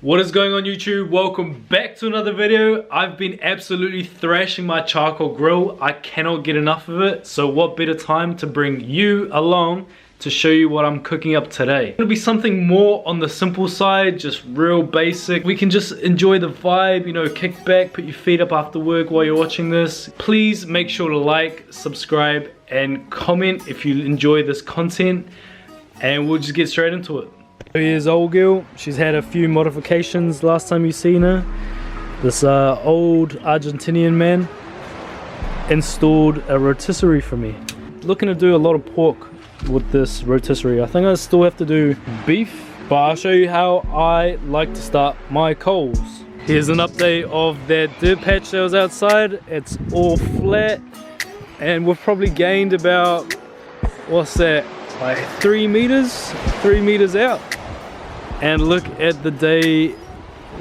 What is going on YouTube? Welcome back to another video. I've been absolutely thrashing my charcoal grill. I cannot get enough of it. So what better time to bring you along to show you what I'm cooking up today. It'll be something more on the simple side, just real basic. We can just enjoy the vibe, you know, kick back, put your feet up after work while you're watching this. Please make sure to like, subscribe, and comment if you enjoy this content. And we'll just get straight into it. Here's old girl. She's had a few modifications last time you seen her. This old Argentinian man installed a rotisserie for me. Looking to do a lot of pork with this rotisserie. I think I still have to do beef, but I'll show you how I like to start my coals. Here's an update of that dirt patch that was outside. It's all flat, and we've probably gained about, what's that, like 3 meters out. And look at the day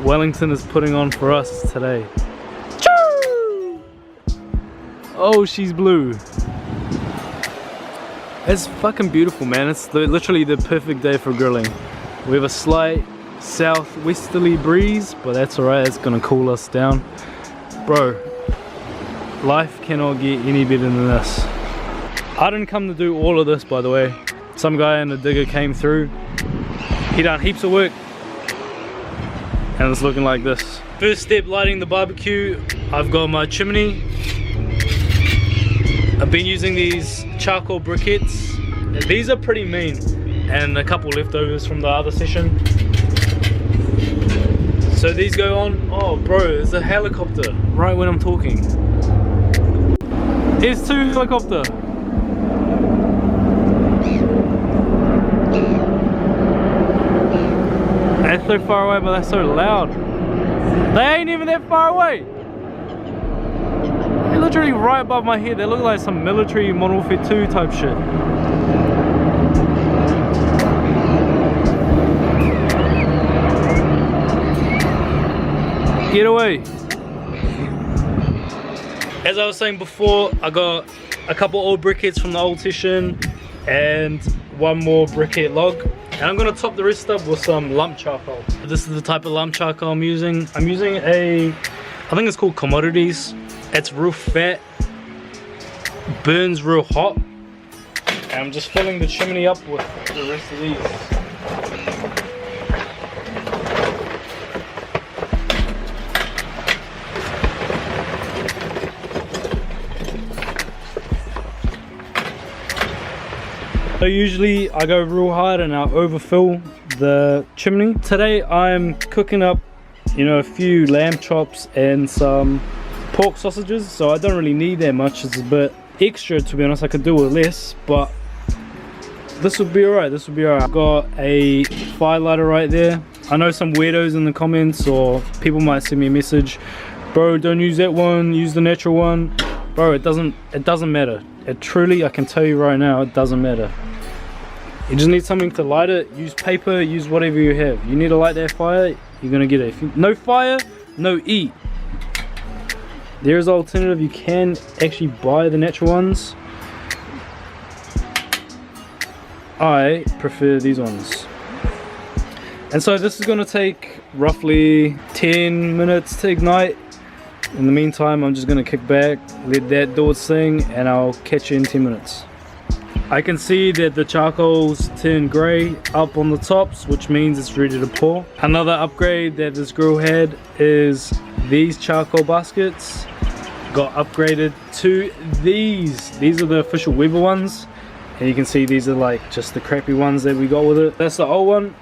Wellington is putting on for us today. Choo! Oh, she's blue. It's fucking beautiful, man. It's literally the perfect day for grilling. We have a slight southwesterly breeze, but that's alright, it's gonna cool us down. Bro, life cannot get any better than this. I didn't come to do all of this, by the way. Some guy in the digger came through. He done heaps of work. And it's looking like this. First step, lighting the barbecue. I've got my chimney. I've been using these charcoal briquettes. These are pretty mean, and a couple leftovers from the other session. So these go on. Oh bro, there's a helicopter right when I'm talking. There's 2 helicopters. They're so far away, but they're so loud. They ain't even that far away. They're literally right above my head. They look like some military Modern Warfare 2 type shit. Get away. As I was saying before, I got a couple old briquettes from the old session and one more briquette log. And I'm gonna top the rest up with some lump charcoal. This is the type of lump charcoal I'm using. I'm using I think it's called Commodities. It's real fat, burns real hot. And I'm just filling the chimney up with the rest of these. So usually I go real hard and I overfill the chimney. Today I'm cooking up, you know, a few lamb chops and some pork sausages, so I don't really need that much. It's a bit extra, to be honest. I could do with less, but this would be alright. This would be alright. I've got a fire lighter right there. I know some weirdos in the comments, or people might send me a message, bro, don't use that one, use the natural one. Bro, it doesn't matter. It truly, I can tell you right now, it doesn't matter. You just need something to light it. Use paper, use whatever you have. You need to light that fire, you're gonna get it. If you, no fire, no eat. There's an alternative. You can actually buy the natural ones. I prefer these ones. And so this is gonna take roughly 10 minutes to ignite. In the meantime, I'm just gonna kick back, let that do its thing, and I'll catch you in 10 minutes. I can see that the charcoal's turned grey up on the tops, which means it's ready to pour. Another upgrade that this grill had is these charcoal baskets. Got upgraded to these. These are the official Weber ones. And you can see these are like just the crappy ones that we got with it. That's the old one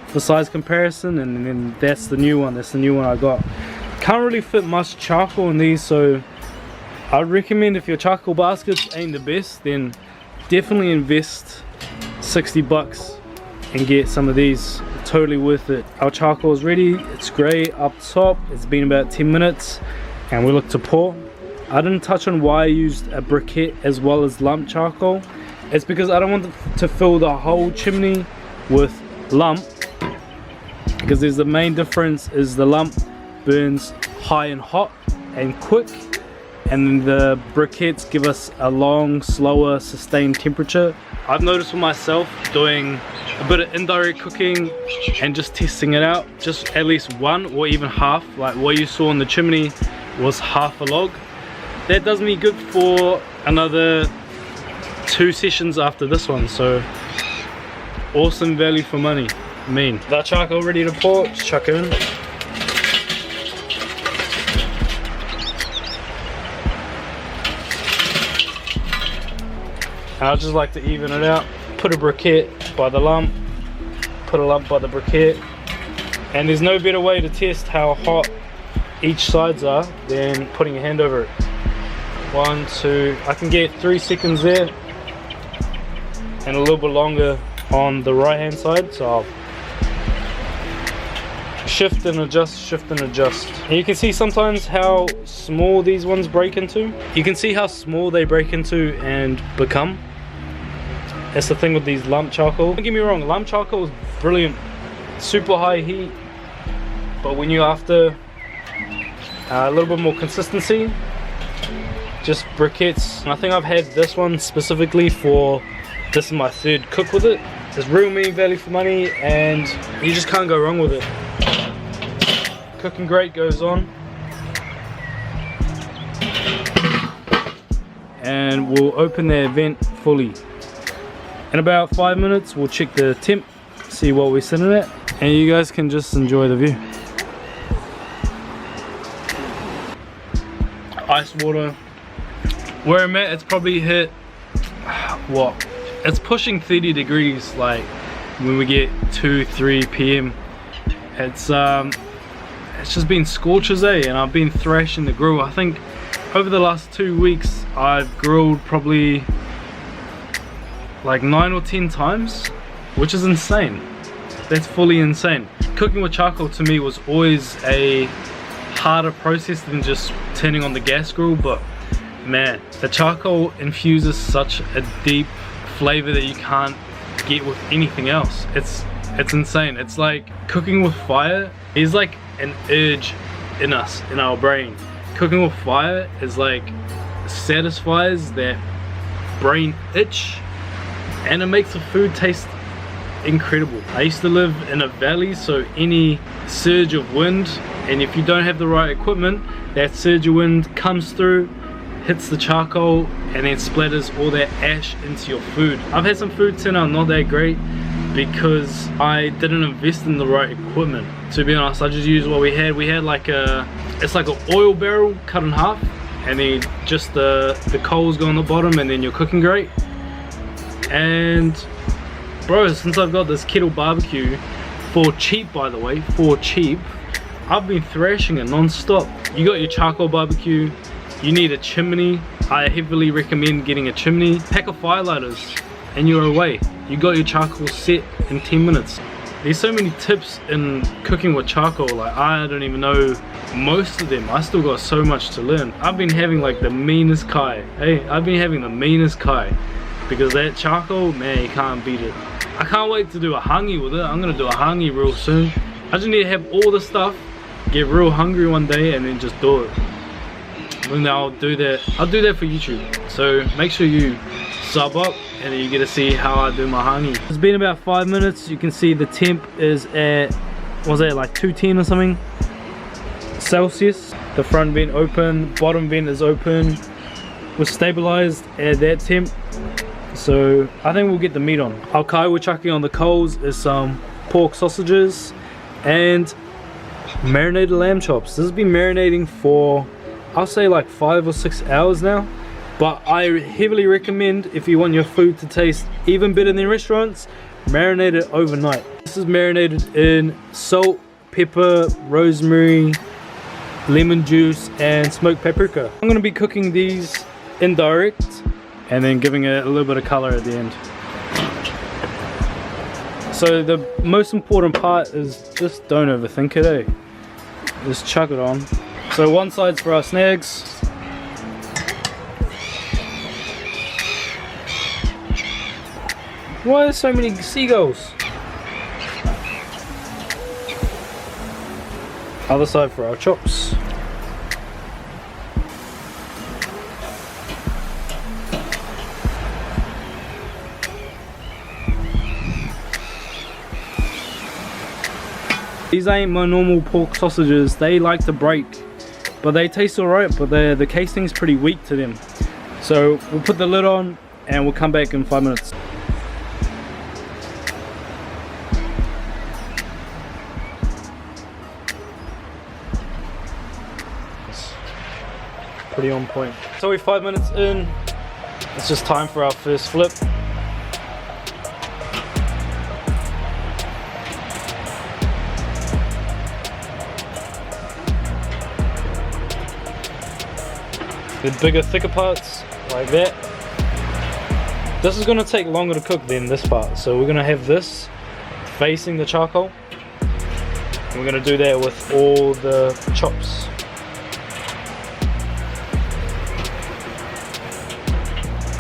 for size comparison, and then that's the new one. That's the new one I got. Can't really fit much charcoal in these, so I'd recommend, if your charcoal baskets ain't the best, then definitely invest 60 bucks and get some of these. Totally worth it. Our charcoal is ready. It's grey up top. It's been about 10 minutes and we look to pour. I didn't touch on why I used a briquette as well as lump charcoal. It's because I don't want to fill the whole chimney with lump, because there's the main difference is the lump burns high and hot and quick, and then the briquettes give us a long, slower, sustained temperature I've noticed for myself doing a bit of indirect cooking and just testing it out, just at least one or even half, like what you saw in the chimney was half a log. That does me good for another 2 sessions after this one, so awesome value for money. I mean, that charcoal ready to pour, just chuck it in. And I just like to even it out. Put a briquette by the lump, put a lump by the briquette, and there's no better way to test how hot each sides are than putting your hand over it. 1, 2, I can get 3 seconds there, and a little bit longer on the right hand side, so I'll shift and adjust, shift and adjust. And you can see sometimes how small these ones break into. You can see how small they break into and become. That's the thing with these lump charcoal. Don't get me wrong, lump charcoal is brilliant, super high heat, but when you're after a little bit more consistency, just briquettes. And I think I've had this one specifically for, this is my 3rd cook with it. There's real mean value for money, and you just can't go wrong with it. Cooking grate goes on, and we'll open the vent fully. In about 5 minutes we'll check the temp, see what we're sitting at, and you guys can just enjoy the view. Ice water. Where I'm at, it's probably hit, what? It's pushing 30 degrees like when we get 2-3 p.m. It's just been scorchers, eh? And I've been thrashing the grill. I think over the last 2 weeks I've grilled probably like 9 or 10 times, which is insane. That's fully insane. Cooking with charcoal to me was always a harder process than just turning on the gas grill, but man, the charcoal infuses such a deep flavor that you can't get with anything else. It's insane. It's like cooking with fire is like an urge in us, in our brain. Cooking with fire is like satisfies that brain itch, and it makes the food taste incredible. I used to live in a valley, so any surge of wind, and if you don't have the right equipment, that surge of wind comes through, hits the charcoal, and then splatters all that ash into your food. I've had some food turn out not that great because I didn't invest in the right equipment. To be honest, I just used what we had. We had like it's like an oil barrel cut in half, and then just the coals go on the bottom, and then your cooking grate. And bro, since I've got this kettle barbecue, for cheap by the way, for cheap, I've been thrashing it non-stop. You got your charcoal barbecue, you need a chimney. I heavily recommend getting a chimney, pack of firelighters, and you're away. You got your charcoal set in 10 minutes. There's so many tips in cooking with charcoal, like I don't even know most of them. I still got so much to learn. I've been having like the meanest kai. Hey, I've been having the meanest kai, because that charcoal, man, you can't beat it. I can't wait to do a hangi with it. I'm gonna do a hangi real soon. I just need to have all the stuff, get real hungry one day, and then just do it. And I'll do that for YouTube. So make sure you sub up, and then you get to see how I do my hangi. It's been about 5 minutes. You can see the temp is at, was that like 210 or something Celsius. The front vent open, bottom vent is open. We're stabilized at that temp, so I think we'll get the meat on. Our kai we're chucking on the coals is some pork sausages and marinated lamb chops. This has been marinating for, I'll say like 5 or 6 hours now, but I heavily recommend, if you want your food to taste even better than restaurants, marinate it overnight. This is marinated in salt, pepper, rosemary, lemon juice, and smoked paprika. I'm going to be cooking these indirect and then giving it a little bit of color at the end. So the most important part is just don't overthink it, eh? Just chuck it on. So one side's for our snags. Why are there so many seagulls? Other side for our chops. These ain't my normal pork sausages. They like to break, but they taste alright, but the casing's pretty weak to them. So we'll put the lid on and we'll come back in 5 minutes. Pretty on point. So we're 5 minutes in. It's just time for our first flip. The bigger, thicker parts, like that. This is gonna take longer to cook than this part. So we're gonna have this facing the charcoal. And we're gonna do that with all the chops.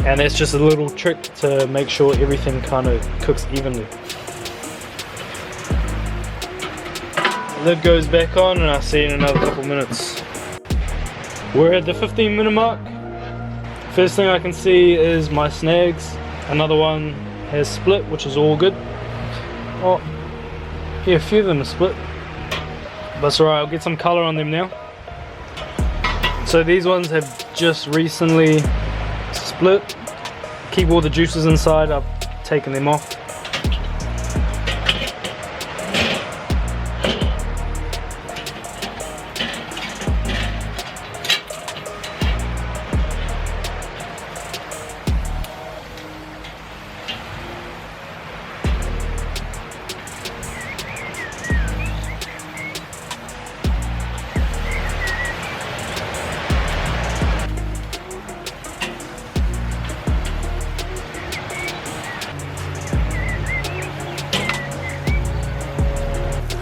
And that's just a little trick to make sure everything kind of cooks evenly. Lid goes back on and I'll see you in another couple minutes. We're at the 15-minute mark. First thing I can see is my snags. Another one has split, which is all good. Oh, yeah, a few of them are split. That's alright, I'll get some color on them now. So these ones have just recently split. Keep all the juices inside, I've taken them off.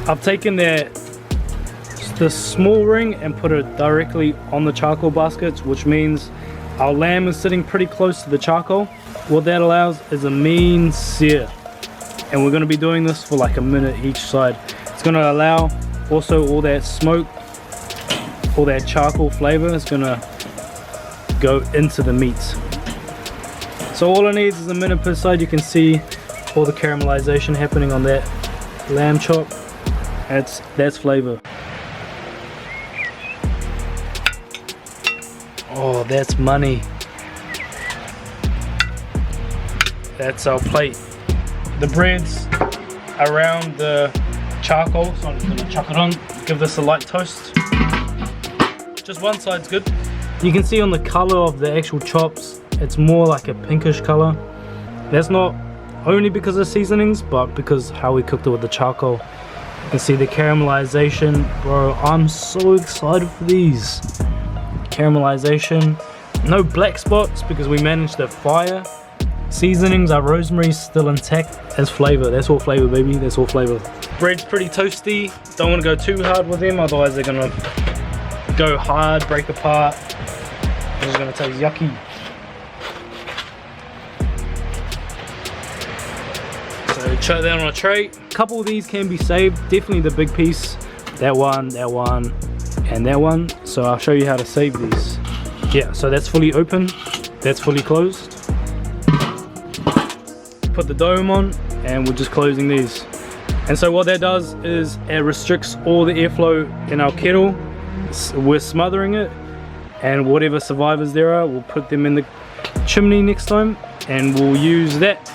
I've taken the small ring and put it directly on the charcoal baskets, which means our lamb is sitting pretty close to the charcoal. What that allows is a mean sear, and we're going to be doing this for like a minute each side. It's going to allow also all that smoke, all that charcoal flavor is going to go into the meat. So all it needs is a minute per side. You can see all the caramelization happening on that lamb chop. That's flavor. Oh, that's money. That's our plate. The bread's around the charcoal, so I'm just gonna chuck it on. Give this a light toast. Just one side's good. You can see on the color of the actual chops, it's more like a pinkish color. That's not only because of seasonings, but because how we cooked it with the charcoal. You can see the caramelization. Bro, I'm so excited for these. Caramelization. No black spots because we managed the fire. Seasonings, our rosemary's still intact. That's flavor. That's all flavor, baby. That's all flavor. Bread's pretty toasty. Don't want to go too hard with them, otherwise they're gonna go hard, break apart. It's gonna taste yucky. So chuck that on a tray. A couple of these can be saved. Definitely the big piece. That one, and that one. So I'll show you how to save these. Yeah, so that's fully open. That's fully closed. Put the dome on, and we're just closing these. And so what that does is it restricts all the airflow in our kettle. We're smothering it, and whatever survivors there are, we'll put them in the chimney next time, and we'll use that.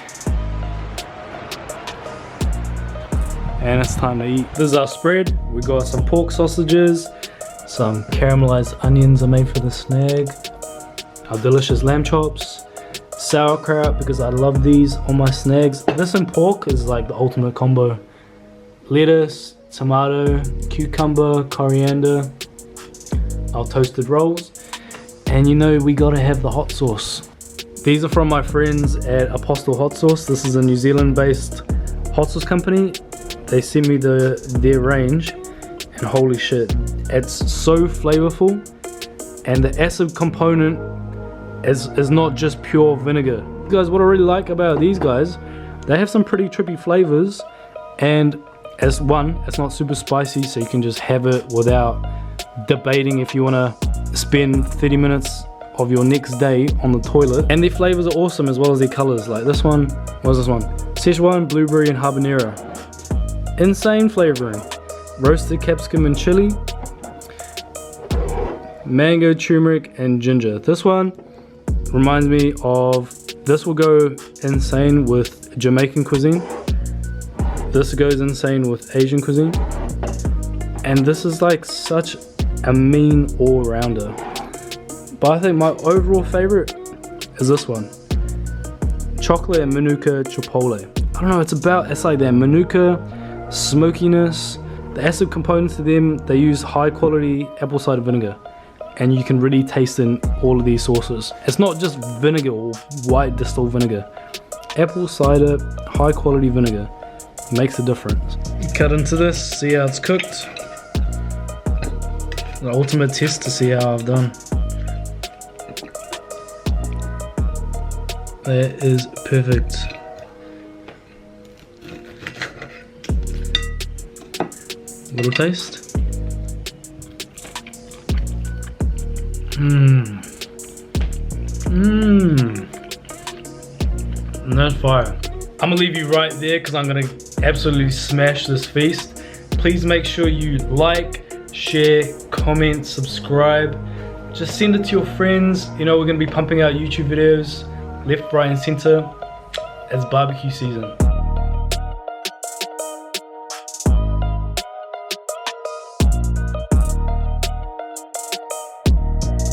And it's time to eat. This is our spread. We got some pork sausages, some caramelized onions are made for the snag, our delicious lamb chops, sauerkraut because I love these on my snags. This and pork is like the ultimate combo. Lettuce, tomato, cucumber, coriander, our toasted rolls, and you know we gotta have the hot sauce. These are from my friends at Apostle Hot Sauce. This is a New Zealand based hot sauce company. They sent me their range, and holy shit, it's so flavorful, and the acid component is not just pure vinegar. Guys, what I really like about these guys, they have some pretty trippy flavors, and as one, it's not super spicy, so you can just have it without debating if you want to spend 30 minutes of your next day on the toilet. And their flavors are awesome as well as their colors. Like this one, what was this one? Szechuan, blueberry, and habanero. Insane flavoring. roasted capsicum and chili, mango, turmeric, and ginger. This one reminds me of, this will go insane with Jamaican cuisine. This goes insane with Asian cuisine. And this is like such a mean all-rounder. But I think my overall favorite is this one. Chocolate and Manuka Chipotle. I don't know, it's like that Manuka smokiness. The acid components of them, they use high quality apple cider vinegar. And you can really taste in all of these sauces. It's not just vinegar or white distilled vinegar. Apple cider, high quality vinegar makes a difference. Cut into this, see how it's cooked. The ultimate test to see how I've done. That is perfect. Little taste. And that's fire. I'm gonna leave you right there because I'm gonna absolutely smash this feast. Please make sure you like, share, comment, subscribe. Just send it to your friends. You know, we're gonna be pumping out YouTube videos left, right, and center as barbecue season.